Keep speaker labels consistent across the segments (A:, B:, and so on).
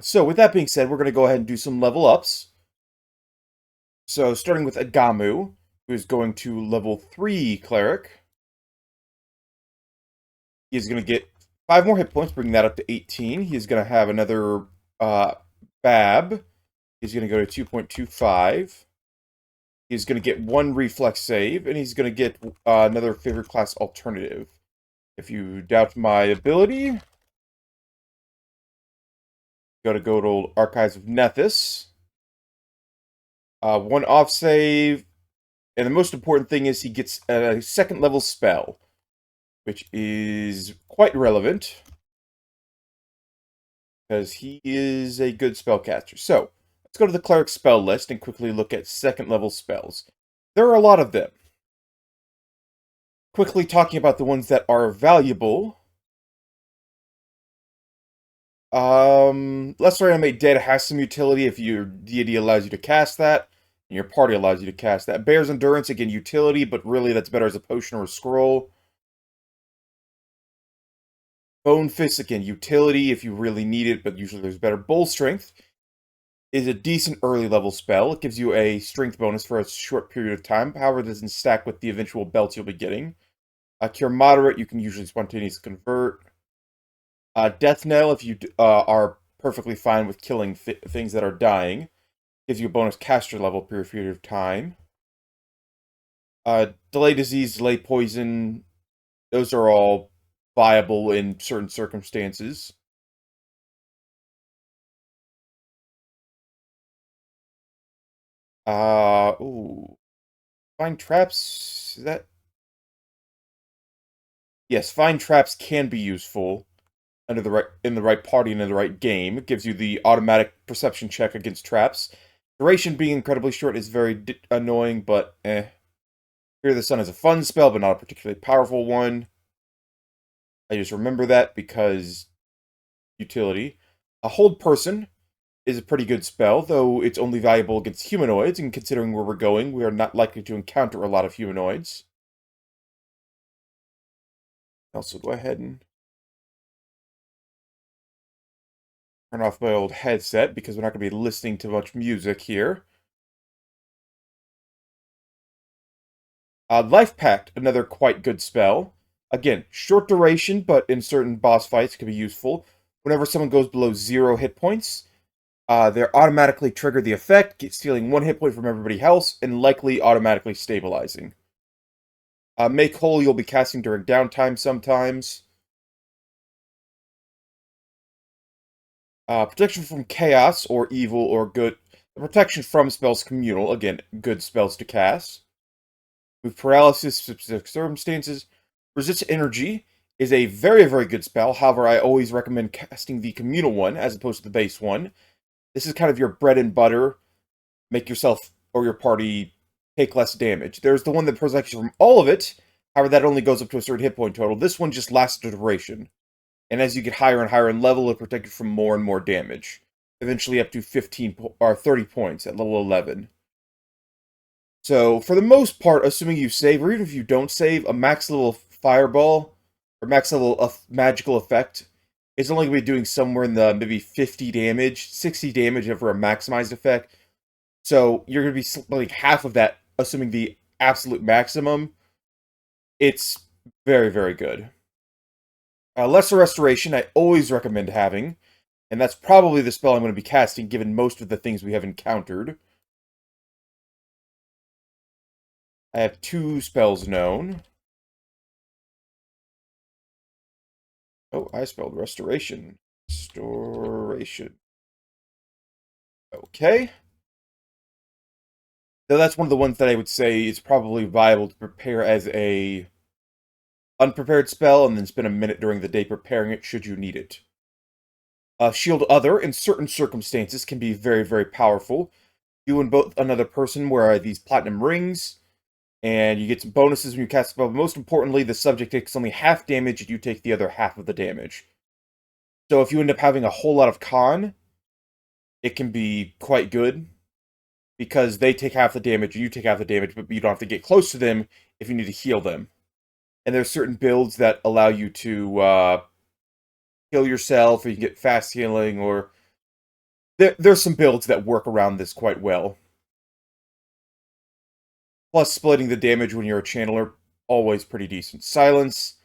A: So with that being said, we're going to go ahead and do some level ups. So starting with Agamu, who is going to level 3 Cleric. He's going to get 5 more hit points, bringing that up to 18. He's going to have another Bab. He's going to go to 2.25. He's going to get 1 reflex save, and he's going to get another favorite class alternative. If you doubt my ability, go to good old Archives of Nethys. 1 off save, and the most important thing is he gets a 2nd level spell, which is quite relevant, because he is a good spellcaster. So, let's go to the Cleric spell list and quickly look at 2nd level spells. There are a lot of them. Quickly talking about the ones that are valuable. Lesser Animate Dead has some utility if your deity allows you to cast that, and your party allows you to cast that. Bear's Endurance, again, utility, but really that's better as a potion or a scroll. Bone Fist, again, utility if you really need it, but usually there's better. Bull Strength is a decent early level spell. It gives you a strength bonus for a short period of time. However, it doesn't stack with the eventual belts you'll be getting. Cure Moderate, you can usually spontaneously convert. Death Knell, if you are perfectly fine with killing things that are dying, gives you a bonus caster level per period of time. Delay Disease, Delay Poison, those are all viable in certain circumstances. Ooh. Find Traps, is that... Yes, Find Traps can be useful under the in the right party and in the right game. It gives you the automatic perception check against traps. Duration being incredibly short is very annoying, but eh. Fear the Sun is a fun spell, but not a particularly powerful one. I just remember that because utility. A Hold Person is a pretty good spell, though it's only valuable against humanoids, and considering where we're going, we are not likely to encounter a lot of humanoids. Also, go ahead and turn off my old headset, because we're not going to be listening to much music here. Life Pact, another quite good spell. Again, short duration, but in certain boss fights can be useful. Whenever someone goes below 0 hit points, they're automatically trigger the effect, stealing 1 hit point from everybody else, and likely automatically stabilizing. Make Whole, you'll be casting during downtime sometimes. Protection from Chaos, or Evil, or Good. Protection from spells communal, again, good spells to cast. With Paralysis, specific circumstances. Resist Energy is a very, very good spell. However, I always recommend casting the communal one as opposed to the base one. This is kind of your bread and butter. Make yourself or your party take less damage. There's the one that protects you from all of it. However, that only goes up to a certain hit point total. This one just lasts a duration. And as you get higher and higher in level, it protects you from more and more damage. Eventually up to 15 or 30 points at level 11. So, for the most part, assuming you save, or even if you don't save, a max level fireball, or max level of magical effect, is only going to be doing somewhere in the maybe 50 damage, 60 damage for a maximized effect. So, you're going to be like half of that, assuming the absolute maximum. It's very, very good. Lesser Restoration, I always recommend having, and that's probably the spell I'm going to be casting, given most of the things we have encountered. I have 2 spells known. Oh, I spelled restoration. Restoration. Okay. Though that's one of the ones that I would say is probably viable to prepare as a unprepared spell, and then spend a minute during the day preparing it should you need it. Shield Other, in certain circumstances, can be very, very powerful. You and both another person wear these platinum rings, and you get some bonuses when you cast a spell. But most importantly, the subject takes only half damage, and you take the other half of the damage. So if you end up having a whole lot of con, it can be quite good, because they take half the damage, and you take half the damage, but you don't have to get close to them if you need to heal them. And there's certain builds that allow you to heal yourself, or you can get fast healing, or there's some builds that work around this quite well. Plus, splitting the damage when you're a channeler, always pretty decent. Silence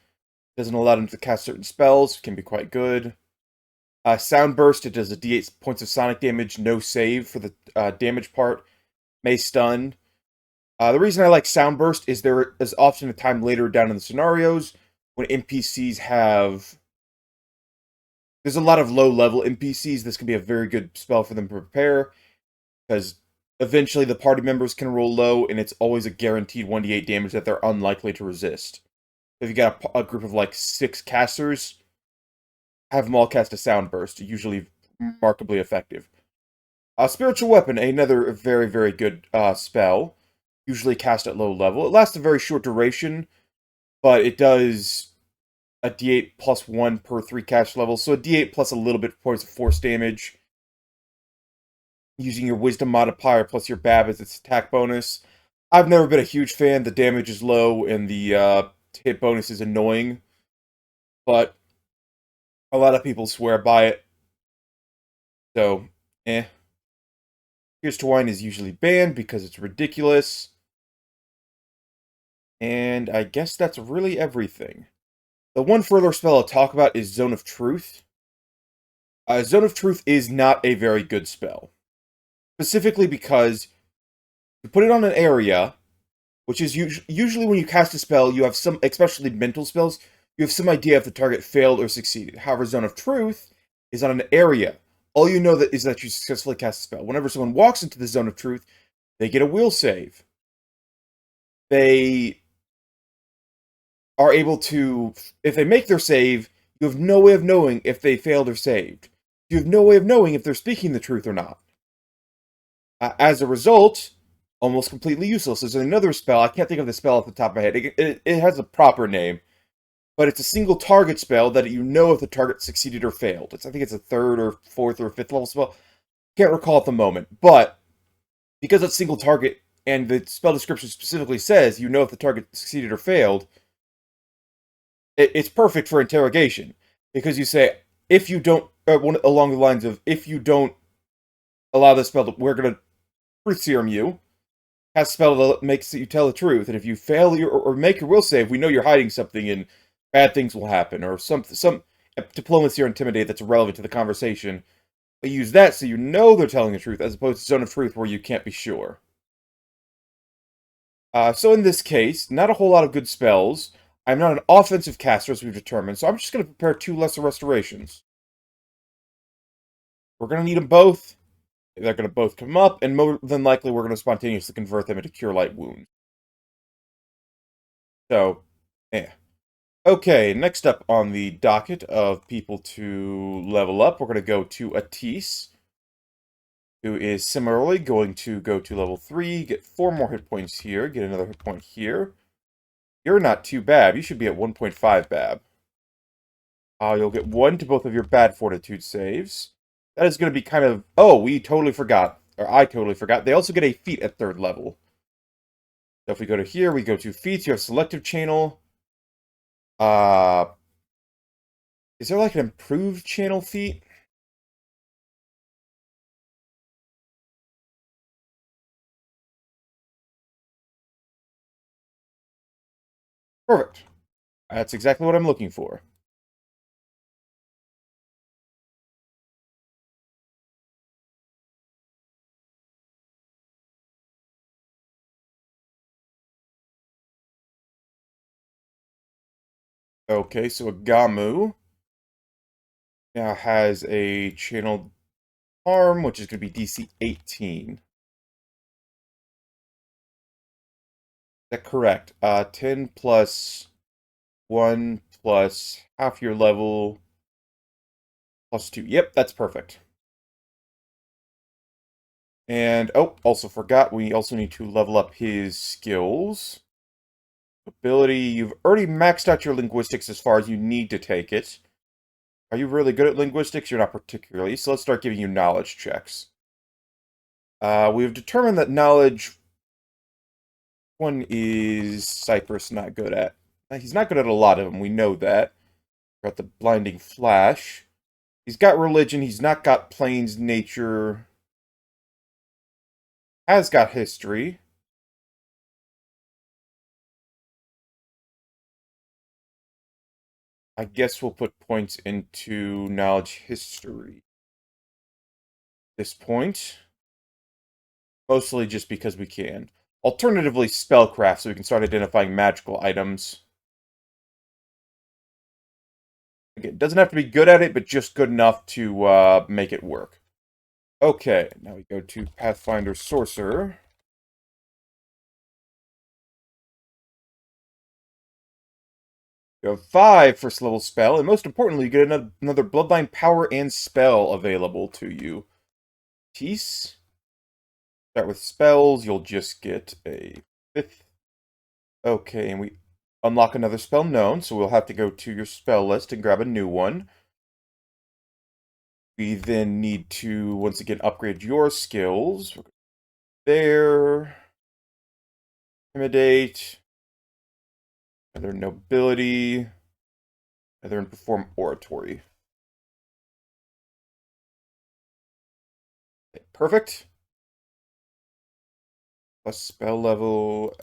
A: doesn't allow them to cast certain spells, can be quite good. Sound Burst, it does a d8 points of sonic damage, no save for the damage part. May stun. The reason I like Sound Burst is there is often a time later down in the scenarios when NPCs have... There's a lot of low-level NPCs. This can be a very good spell for them to prepare, because eventually the party members can roll low, and it's always a guaranteed 1d8 damage that they're unlikely to resist. If you got a group of like 6 casters, have them all cast a Sound Burst, usually remarkably effective. Spiritual Weapon, another very, very good spell, usually cast at low level. It lasts a very short duration, but it does a d8 plus 1 per 3 cast level, so a d8 plus a little bit points of force damage. Using your Wisdom modifier plus your BAB as its attack bonus. I've never been a huge fan. The damage is low and the hit bonus is annoying, but a lot of people swear by it. So, eh. Here's to Wine is usually banned because it's ridiculous. And I guess that's really everything. The one further spell I'll talk about is Zone of Truth. Zone of Truth is not a very good spell. Specifically because you put it on an area, which is usually when you cast a spell, you have some, especially mental spells, you have some idea if the target failed or succeeded. However, Zone of Truth is on an area. All you know is that you successfully cast a spell. Whenever someone walks into the Zone of Truth, they get a will save. They are able to, if they make their save, you have no way of knowing if they failed or saved. You have no way of knowing if they're speaking the truth or not. As a result, almost completely useless. There's another spell, I can't think of the spell off the top of my head. It has a proper name, but it's a single target spell that you know if the target succeeded or failed. I think it's a 3rd or 4th or 5th level spell. Can't recall at the moment, but because it's single target and the spell description specifically says you know if the target succeeded or failed, it's perfect for interrogation. Because you say, if you don't, along the lines of, if you don't allow this spell, we're going to truth serum you. Cast a spell that makes you tell the truth, and if you fail or make your will save, we know you're hiding something and bad things will happen, or some diplomacy or intimidate that's relevant to the conversation. But use that so you know they're telling the truth, as opposed to Zone of Truth where you can't be sure. So in this case, not a whole lot of good spells. I'm not an offensive caster, as we've determined, so I'm just going to prepare 2 lesser restorations. We're going to need them both. They're going to both come up, and more than likely we're going to spontaneously convert them into Cure Light Wounds. So, yeah. Okay, next up on the docket of people to level up, we're going to go to Atis, who is similarly going to go to level 3, get 4 more hit points here, get another hit point here. You're not too bad. You should be at 1.5 BAB. You'll get 1 to both of your bad fortitude saves. That is going to be kind of... Oh, we totally forgot. Or I totally forgot. They also get a feat at 3rd level. So if we go to here, we go to feats. You have selective channel. Is there like an improved channel feat? Perfect. That's exactly what I'm looking for. Okay, so Agamu now has a channel harm, which is going to be DC 18. Is that correct? 10 plus 1 plus half your level plus 2. Yep, that's perfect. And, oh, also forgot, we also need to level up his skills. Ability, you've already maxed out your linguistics as far as you need to take it. Are you really good at linguistics? You're not particularly, so let's start giving you knowledge checks. We've determined that knowledge one is Cypress not good at. He's not good at a lot of them, we know that. Got the Blinding Flash. He's got religion, he's not got planes, nature, has got history. I guess we'll put points into knowledge history. This point. Mostly just because we can. Alternatively, spellcraft, so we can start identifying magical items. Again, doesn't have to be good at it, but just good enough to make it work. Okay, now we go to Pathfinder Sorcerer. You have 5 first level spell, and most importantly, you get another Bloodline power and spell available to you. Peace. Start with spells, you'll just get a 5th. Okay, and we unlock another spell known, so we'll have to go to your spell list and grab a new one. We then need to, once again, upgrade your skills. There. Intimidate. Another nobility. Another perform oratory. Okay, perfect. Plus spell level.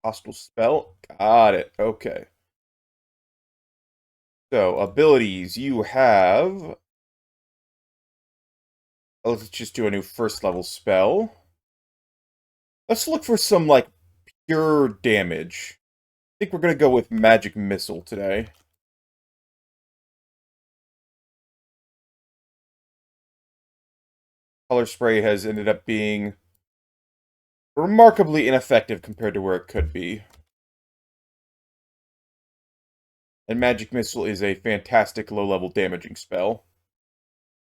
A: Hostile spell. Got it. Okay. So, abilities. You have... Let's just do a new first level spell. Let's look for some, like, pure damage. I think we're going to go with Magic Missile today. Color Spray has ended up being remarkably ineffective compared to where it could be. And Magic Missile is a fantastic low-level damaging spell.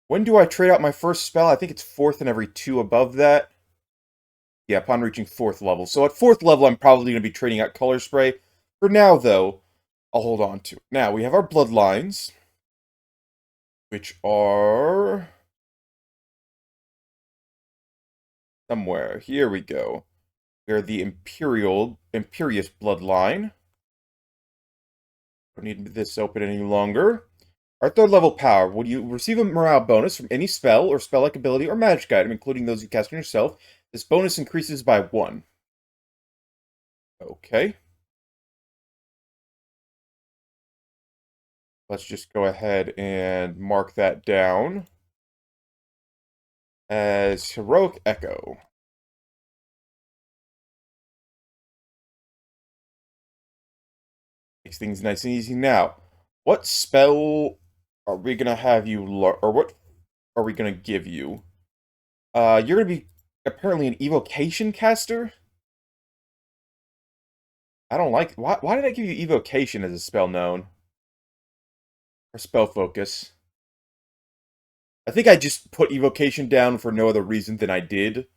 A: When do I trade out my first spell? I think it's 4th and every 2 above that. Yeah, upon reaching 4th level. So at 4th level, I'm probably going to be trading out Color Spray. For now, though, I'll hold on to it. Now, we have our Bloodlines, which are... somewhere. Here we go. We are the Imperious Bloodline. Don't need this open any longer. Our 3rd level power. When you receive a morale bonus from any spell or spell-like ability or magic item, including those you cast on yourself, this bonus increases by 1. Okay. Let's just go ahead and mark that down as Heroic Echo. Makes things nice and easy. Now, what spell are we going to have you learn, or what are we going to give you? You're going to be apparently an evocation caster? I don't like... Why did I give you evocation as a spell known? Or spell focus? I think I just put evocation down for no other reason than I did.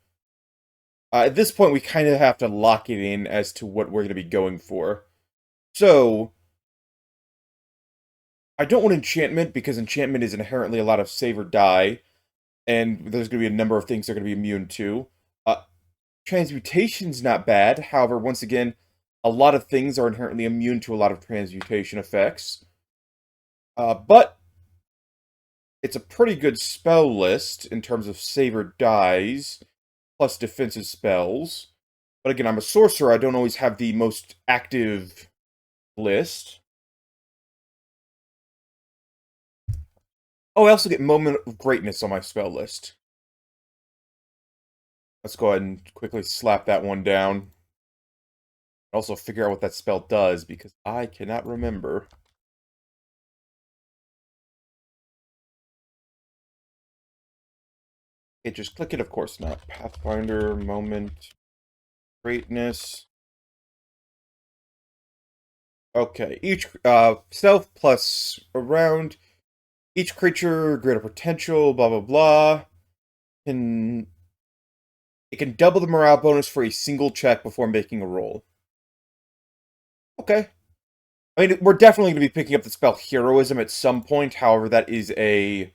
A: At this point, we kind of have to lock it in as to what we're going to be going for. So, I don't want enchantment, because enchantment is inherently a lot of save or die, and there's going to be a number of things they're going to be immune to. Transmutation's not bad, however, once again, a lot of things are inherently immune to a lot of transmutation effects. But it's a pretty good spell list in terms of save or dies, plus defensive spells. But again, I'm a sorcerer, I don't always have the most active list. Oh, I also get Moment of Greatness on my spell list. Let's go ahead and quickly slap that one down. Also figure out what that spell does, because I cannot remember. Okay, just click it, of course not. Pathfinder, Moment, Greatness. Okay, each stealth plus around each creature, greater potential, blah blah blah. It can double the morale bonus for a single check before making a roll. Okay. I mean, we're definitely going to be picking up the spell Heroism at some point, however, that is a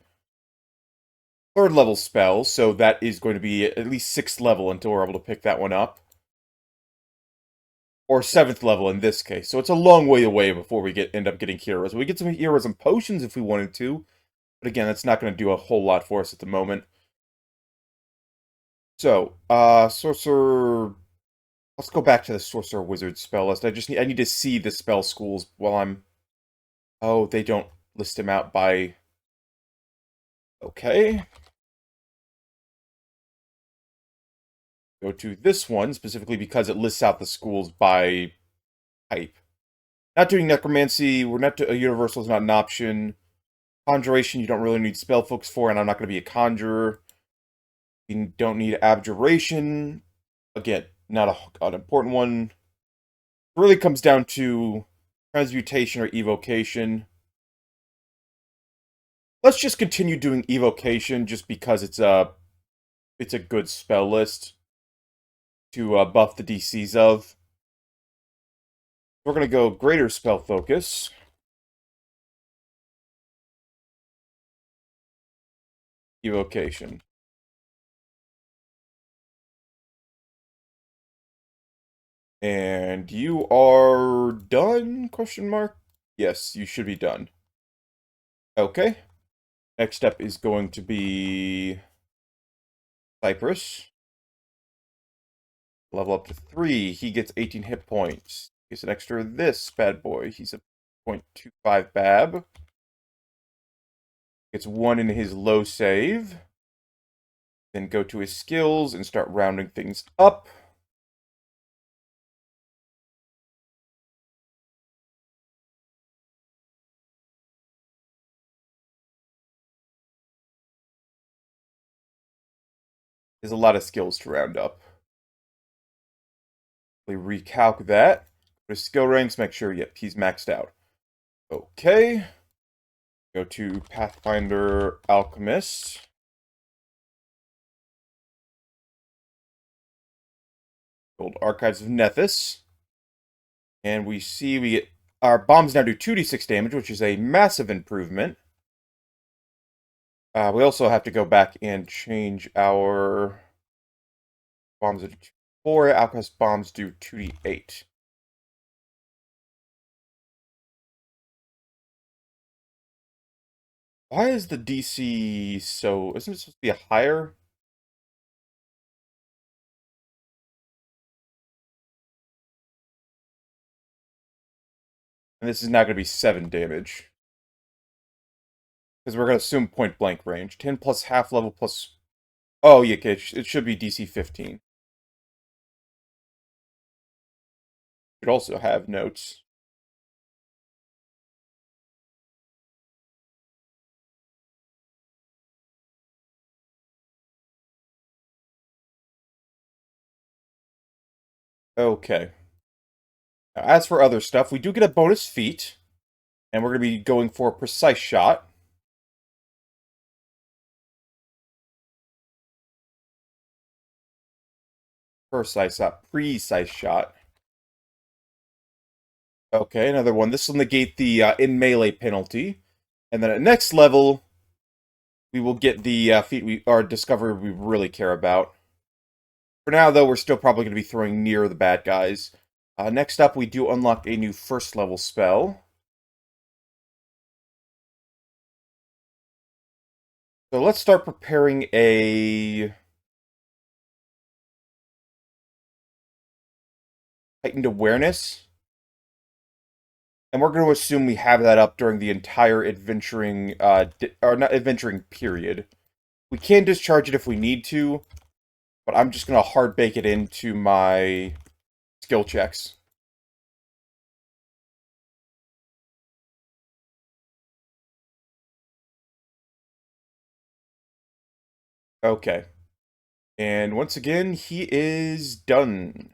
A: 3rd level spell, so that is going to be at least 6th level until we're able to pick that one up. Or 7th level in this case, so it's a long way away before we end up getting Heroism. We get some Heroism potions if we wanted to, But again, that's not going to do a whole lot for us at the moment. So, Sorcerer... Let's go back to the Sorcerer Wizard spell list. I need to see the spell schools while I'm... Oh, they don't list them out by... Okay. Go to this one, specifically because it lists out the schools by type. Not doing Necromancy, we're not Universal is not an option. Conjuration, you don't really need spell focus for, and I'm not going to be a conjurer. You don't need Abjuration. Again, not an important one. It really comes down to Transmutation or Evocation. Let's just continue doing Evocation just because it's a good spell list to buff the DCs of. We're going to go Greater Spell Focus. Evocation. And you are done? Question mark? Yes, you should be done. Okay. Next step is going to be Cypress. Level up to 3. He gets 18 hit points. Gets an extra this bad boy. He's a 0.25 Bab. Gets 1 in his low save. Then go to his skills and start rounding things up. There's a lot of skills to round up. We recalc that. Go to skill ranks, make sure, yep, he's maxed out. Okay. Go to Pathfinder Alchemist. Gold Archives of Nethys. And we see we get our bombs now do 2d6 damage, which is a massive improvement. We also have to go back and change our bombs to 4. Alchemist bombs do 2d8. Why is the DC so... Isn't it supposed to be a higher? And this is not going to be 7 damage. Because we're going to assume point blank range. 10 plus half level plus... Oh, yeah, okay, it should be DC 15. Should also have notes. Okay. Now, as for other stuff, we do get a bonus feat. And we're going to be going for a precise shot. Precise shot. Okay, another one. This will negate the in melee penalty. And then at next level, we will get the feat discovery we really care about. For now, though, we're still probably going to be throwing near the bad guys. Next up, we do unlock a new first level spell. So let's start preparing a heightened awareness. And we're going to assume we have that up during the entire adventuring, or not adventuring period. We can discharge it if we need to, but I'm just going to hard bake it into my skill checks. Okay. And once again, he is done.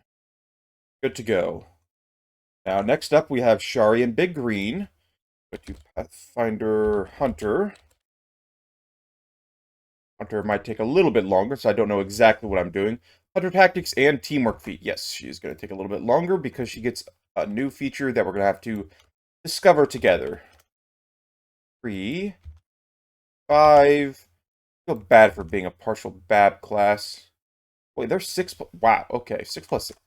A: Good to go. Now, next up, we have Shari and Big Green. Go to Pathfinder Hunter. Hunter might take a little bit longer, so I don't know exactly what I'm doing. Hunter Tactics and Teamwork Feat. Yes, she's going to take a little bit longer because she gets a new feature that we're going to have to discover together. 3, 5. I feel bad for being a partial Bab class. Wait, there's 6. Wow, okay, 6 plus 6.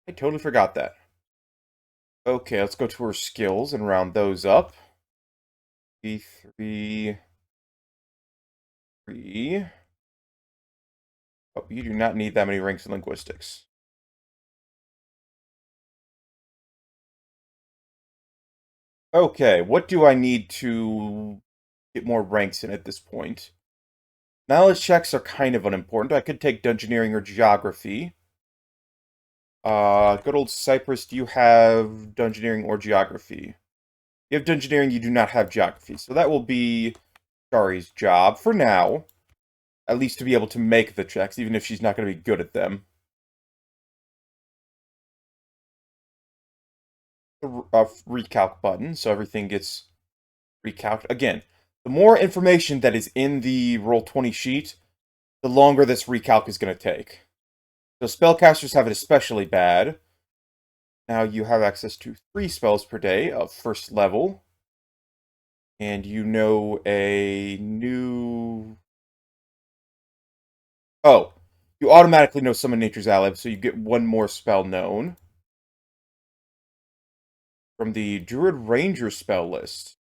A: I totally forgot that. Okay, let's go to her skills and round those up. 3. 3. Oh, you do not need that many ranks in linguistics. Okay, what do I need to get more ranks in at this point? Knowledge checks are kind of unimportant. I could take dungeoneering or geography. Good old Cyprus, do you have dungeoneering or geography? You have dungeoneering, you do not have geography. So that will be Shari's job for now. At least to be able to make the checks, even if she's not going to be good at them. The recalc button, so everything gets recalced. Again, the more information that is in the Roll20 sheet, the longer this recalc is going to take. So spellcasters have it especially bad. Now you have access to 3 spells per day of first level. And you know a new... Oh, you automatically know Summon Nature's Ally, so you get 1 more spell known. From the Druid Ranger spell list.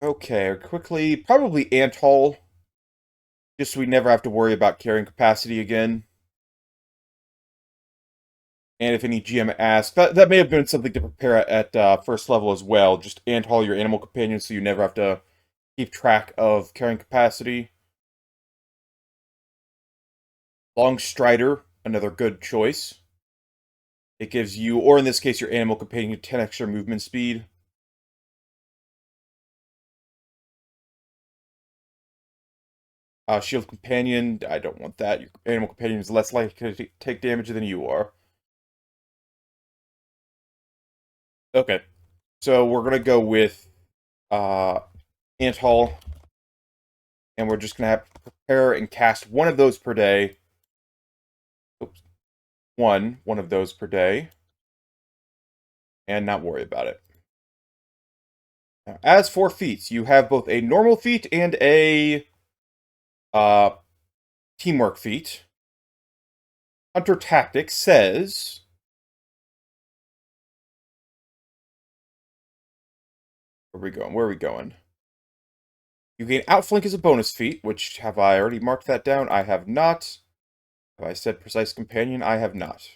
A: Okay, quickly, probably Antall. Just so we never have to worry about carrying capacity again. And if any GM asks, that may have been something to prepare at first level as well. Just Antall your animal companion so you never have to keep track of carrying capacity. Long Strider, another good choice. It gives you, or in this case, your animal companion 10 extra movement speed. Shield Companion, I don't want that. Your animal companion is less likely to take damage than you are. Okay, so we're going to go with Antall, and we're just going to have to prepare and cast 1 of those per day. Oops. One of those per day, and not worry about it. Now, as for feats, you have both a normal feat and a teamwork feat. Hunter Tactics says... Where are we going? Where are we going? You gain Outflank as a bonus feat, which, have I already marked that down? I have not. Have I said Precise Companion? I have not.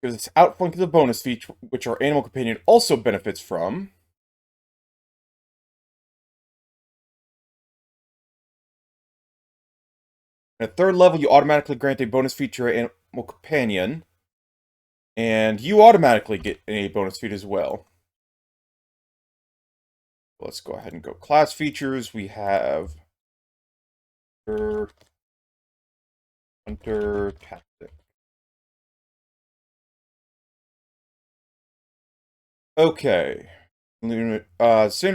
A: Because it's Outflank as a bonus feat, which our Animal Companion also benefits from. At 3rd level, you automatically grant a bonus feat to your Animal Companion. And you automatically get a bonus feat as well. Let's go ahead and go class features. We have Hunter Tactic. Okay. Standard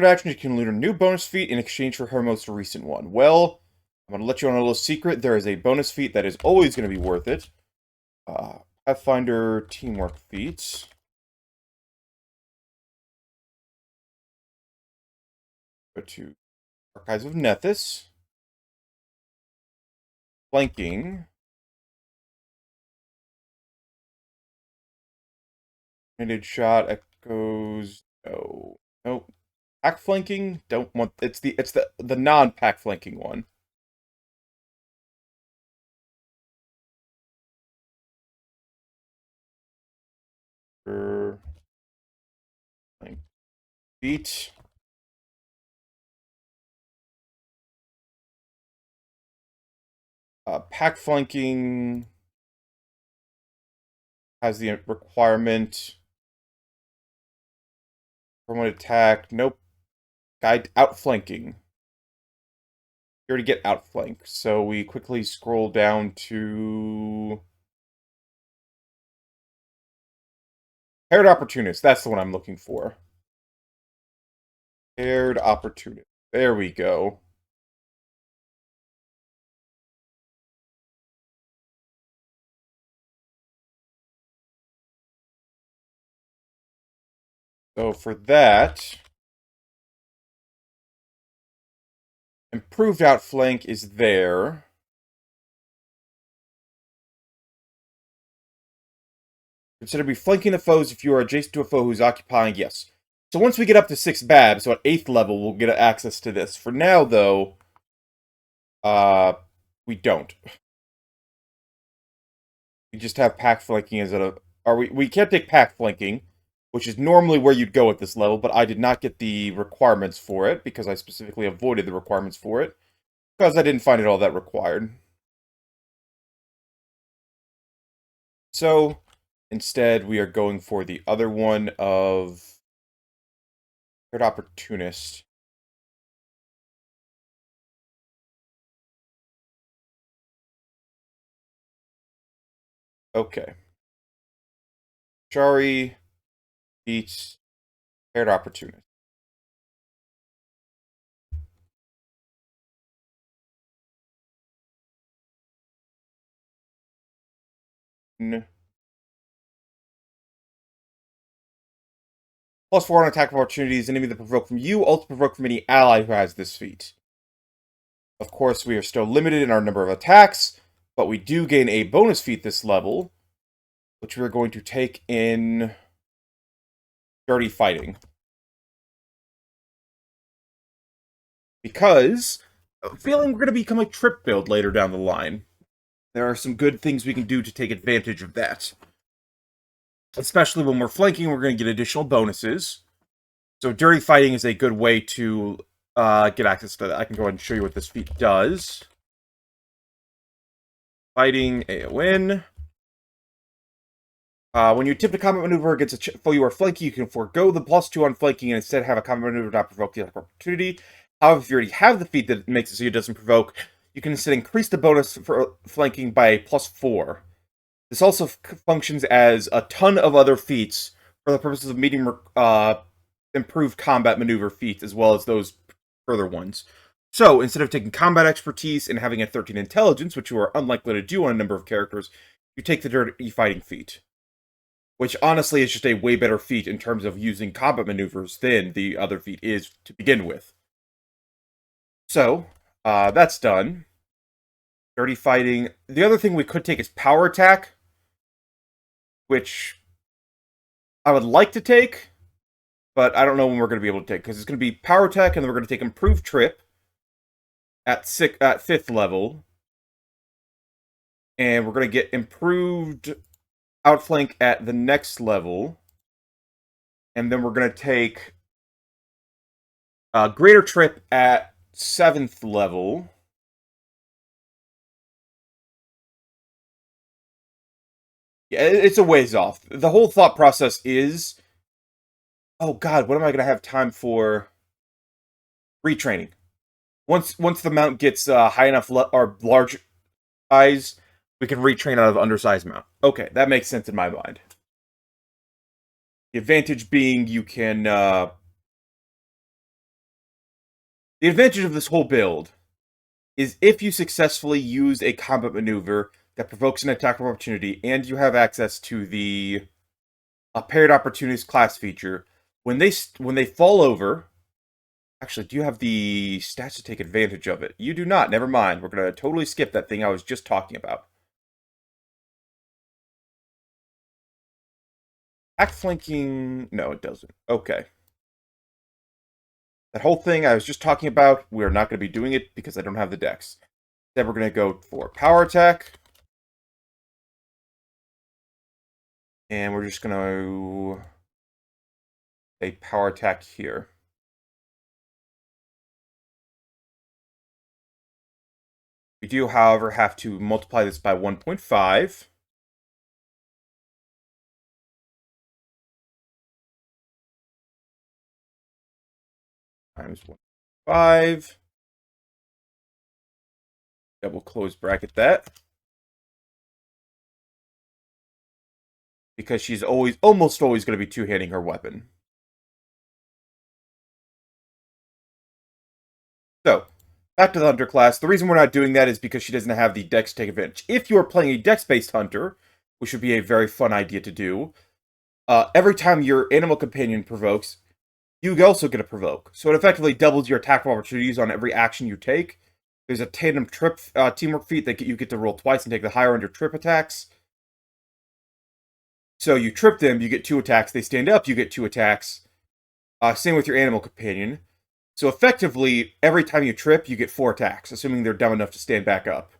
A: action, you can learn a new bonus feat in exchange for her most recent one. Well, I'm going to let you on a little secret. There is a bonus feat that is always going to be worth it. Pathfinder Teamwork feats. Go to Archives of Nethys. Flanking. Handed shot echoes. No. Nope. Pack flanking? Don't want it's the non-pack flanking one. Beat. Pack flanking has the requirement. From an attack. Nope. Guide outflanking. You already get outflank, so we quickly scroll down to Paired Opportunist. That's the one I'm looking for. Paired Opportunist. There we go. So for that, improved outflank is there. Consider be flanking the foes if you are adjacent to a foe who's occupying, yes. So once we get up to 6 Bab, so at 8th level, we'll get access to this. For now, though, we don't. We just have pack flanking as a... we can't take pack flanking, which is normally where you'd go at this level, but I did not get the requirements for it, because I specifically avoided the requirements for it, because I didn't find it all that required. So, instead, we are going for the other one of... Third Opportunist. Okay. Shari beats Third Opportunist. +4 on attack opportunities, enemy that provoke from you, also provoke from any ally who has this feat. Of course, we are still limited in our number of attacks, but we do gain a bonus feat this level, which we're going to take in Dirty Fighting. Because I'm feeling we're going to become a trip build later down the line. There are some good things we can do to take advantage of that. Especially when we're flanking, we're going to get additional bonuses. So Dirty Fighting is a good way to get access to that. I can go ahead and show you what this feat does. Fighting, AON. When you attempt a combat maneuver against a foe you are flanking, you can forego the +2 on flanking and instead have a combat maneuver not provoke the opportunity. However, if you already have the feat that makes it so it doesn't provoke, you can instead increase the bonus for flanking by a +4. This also functions as a ton of other feats for the purposes of meeting improved combat maneuver feats, as well as those further ones. So, instead of taking combat expertise and having a 13 intelligence, which you are unlikely to do on a number of characters, you take the Dirty Fighting feat. Which, honestly, is just a way better feat in terms of using combat maneuvers than the other feat is to begin with. So, that's done. Dirty Fighting. The other thing we could take is Power Attack, which I would like to take, but I don't know when we're going to be able to take, because it's going to be Power Attack, and then we're going to take Improved Trip at 5th level, and we're going to get Improved Outflank at the next level, and then we're going to take Greater Trip at 7th level. Yeah, it's a ways off. The whole thought process is... Oh god, when am I going to have time for retraining? Once the mount gets high enough or large size, we can retrain out of undersized mount. Okay, that makes sense in my mind. The advantage being you can... the advantage of this whole build is if you successfully use a combat maneuver that provokes an attack of opportunity, and you have access to the paired opportunities class feature, when they fall over... Actually, do you have the stats to take advantage of it? You do not. Never mind. We're going to totally skip that thing I was just talking about. Act flanking... No, it doesn't. Okay. That whole thing I was just talking about, we're not going to be doing it because I don't have the dex. Then we're going to go for Power Attack. And we're just going to... a Power Attack here. We do, however, have to multiply this by 1.5. Times 1.5. Double close bracket that. Because she's almost always going to be two-handing her weapon. So, back to the Hunter class. The reason we're not doing that is because she doesn't have the Dex to take advantage. If you are playing a Dex-based Hunter, which would be a very fun idea to do, every time your animal companion provokes, you also get a provoke. So it effectively doubles your attack opportunities on every action you take. There's a tandem trip teamwork feat that you get to roll twice and take the higher on your trip attacks. So you trip them, you get 2 attacks. They stand up, you get 2 attacks. Same with your animal companion. So effectively, every time you trip, you get 4 attacks, assuming they're dumb enough to stand back up.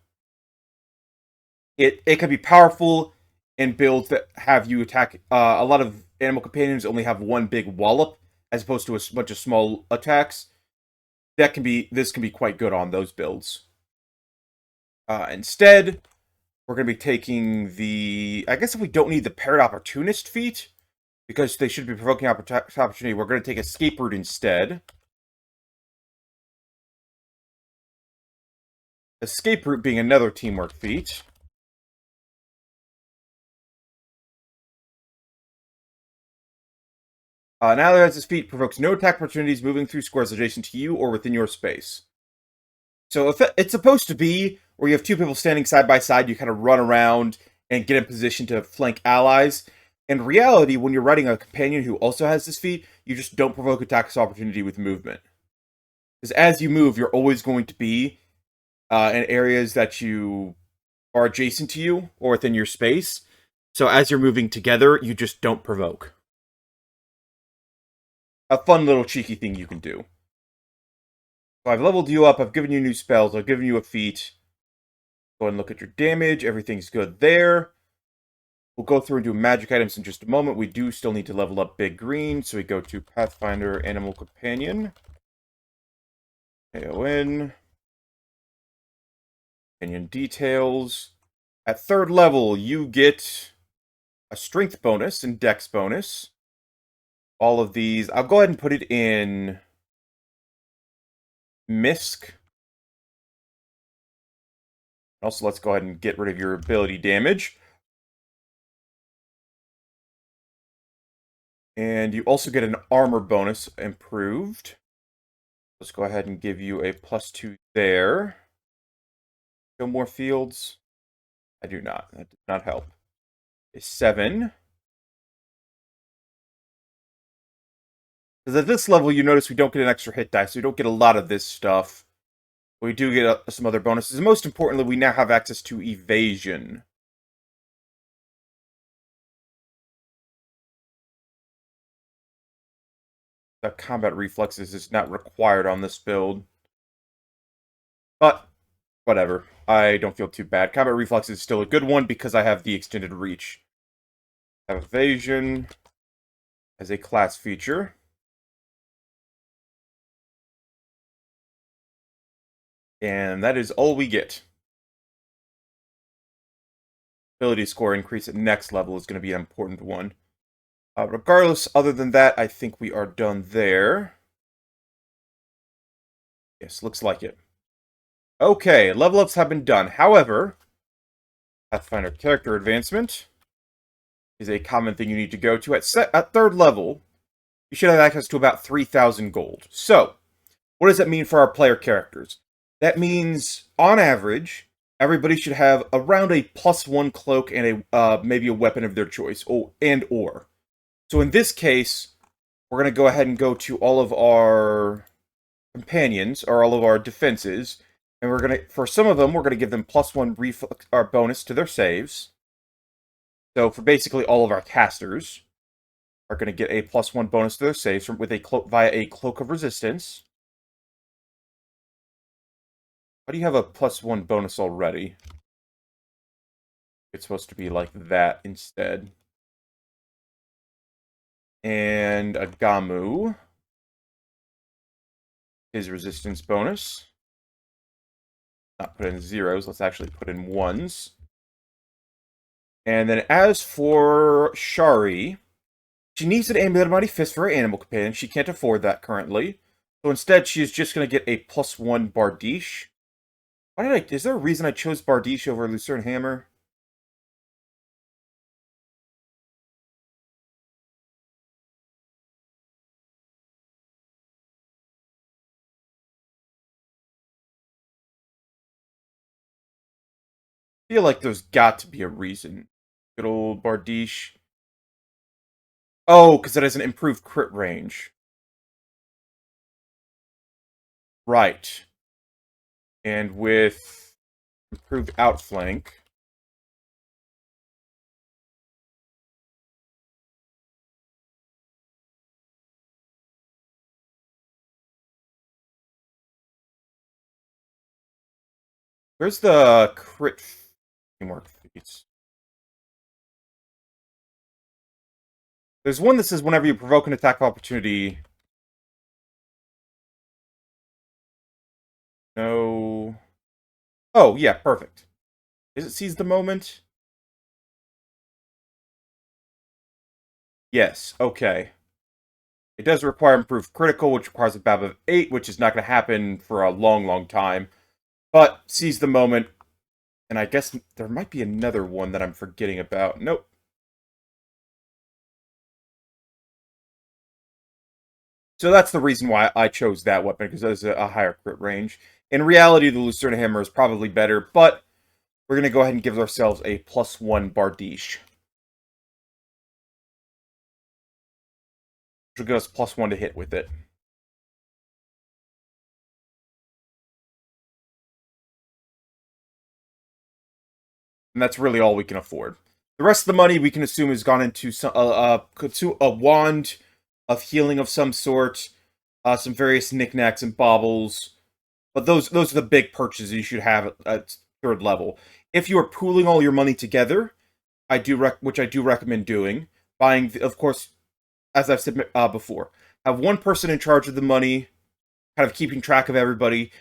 A: It can be powerful in builds that have you attack. A lot of animal companions only have one big wallop, as opposed to a bunch of small attacks. This can be quite good on those builds. Instead, we're going to be taking the. I guess if we don't need the Parrot Opportunist feat, because they should be provoking opportunity, we're going to take Escape Route instead. Escape Route being another teamwork feat. Now that his feat provokes no attack opportunities moving through squares adjacent to you or within your space. So if it's supposed to be where you have 2 people standing side by side, you kind of run around and get in position to flank allies. In reality, when you're riding a companion who also has this feat, you just don't provoke attacks opportunity with movement. Because as you move, you're always going to be in areas that you are adjacent to you or within your space. So as you're moving together, you just don't provoke. A fun little cheeky thing you can do. So I've leveled you up, I've given you new spells, I've given you a feat. Go ahead and look at your damage, everything's good there. We'll go through and do magic items in just a moment. We do still need to level up Big Green, so we go to Pathfinder Animal Companion. KON. Companion details. At 3rd level, you get a strength bonus and dex bonus. All of these, I'll go ahead and put it in Misk. Also, let's go ahead and get rid of your ability damage. And you also get an armor bonus improved. Let's go ahead and give you a +2 there. No more fields. I do not. That does not help. A 7. Because at this level, you notice we don't get an extra hit die, so we don't get a lot of this stuff. We do get some other bonuses. And most importantly, we now have access to evasion. The combat reflexes is not required on this build. But, whatever. I don't feel too bad. Combat reflexes is still a good one because I have the extended reach. I have evasion as a class feature. And that is all we get. Ability score increase at next level is going to be an important one. Regardless, other than that, I think we are done there. Yes, looks like it. Okay, level ups have been done. However, Pathfinder character advancement is a common thing you need to go to. At 3rd level, you should have access to about 3,000 gold. So, what does that mean for our player characters? That means, on average, everybody should have around a +1 cloak and a maybe a weapon of their choice, or. So in this case, we're going to go ahead and go to all of our companions, or all of our defenses, and we're going to, for some of them, we're going to give them +1 reflex, or bonus to their saves. So for basically all of our casters, are going to get a +1 bonus to their saves with via a Cloak of Resistance. Why do you have a +1 bonus already? It's supposed to be like that instead. And a Gamu. His resistance bonus. Not put in zeros, let's actually put in ones. And then as for Shari, she needs an Amulet of Mighty Fist for her animal companion. She can't afford that currently. So instead, she is just going to get a +1 Bardiche. Is there a reason I chose Bardiche over Lucerne Hammer? I feel like there's got to be a reason. Good old Bardiche. Oh, because it has an improved crit range. Right. And with improved outflank. Where's the crit teamwork feats? There's one that says whenever you provoke an attack of opportunity. No. Oh, yeah, perfect. Is it seize the moment? Yes, okay. It does require improved critical, which requires a BAB of 8, which is not going to happen for a long, long time. But seize the moment, and I guess there might be another one that I'm forgetting about. Nope. So that's the reason why I chose that weapon, because it has a higher crit range. In reality, the Lucerne Hammer is probably better, but we're going to go ahead and give ourselves a +1 Bardiche. Which will give us +1 to hit with it. And that's really all we can afford. The rest of the money we can assume has gone into a wand of healing of some sort, some various knickknacks and baubles. But those are the big purchases you should have at third level. If you are pooling all your money together, which I do recommend doing, buying, of course, as I've said before, have one person in charge of the money, kind of keeping track of everybody.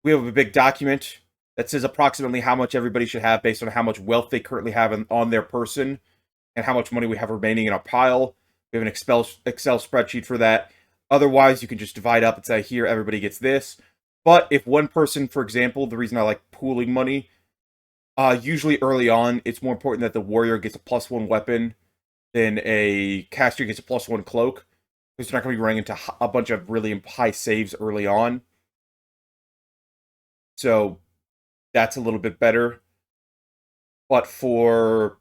A: We have a big document that says approximately how much everybody should have based on how much wealth they currently have on their person and how much money we have remaining in our pile. We have an Excel spreadsheet for that. Otherwise, you can just divide up and say, here, everybody gets this. But if one person, for example, the reason I like pooling money, usually early on, it's more important that the warrior gets a +1 weapon than a caster gets a +1 cloak. Because they're not going to be running into a bunch of really high saves early on. So that's a little bit better. But for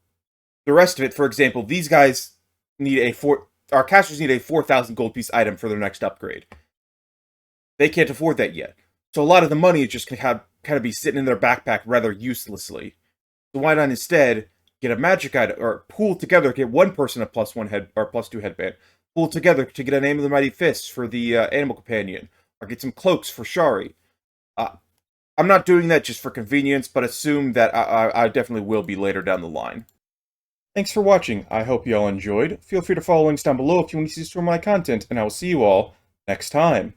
A: the rest of it, for example, these guys need our casters need a 4,000 gold piece item for their next upgrade. They can't afford that yet. So a lot of the money is just going to kind of be sitting in their backpack rather uselessly. So why not instead get a magic item, or pool together, get one person a +1 head, or +2 headband, pool together to get a Name of the Mighty Fist for the animal companion, or get some cloaks for Shari. I'm not doing that just for convenience, but assume that I definitely will be later down the line. Thanks for watching. I hope you all enjoyed. Feel free to follow links down below if you want to see some of my content, and I will see you all next time.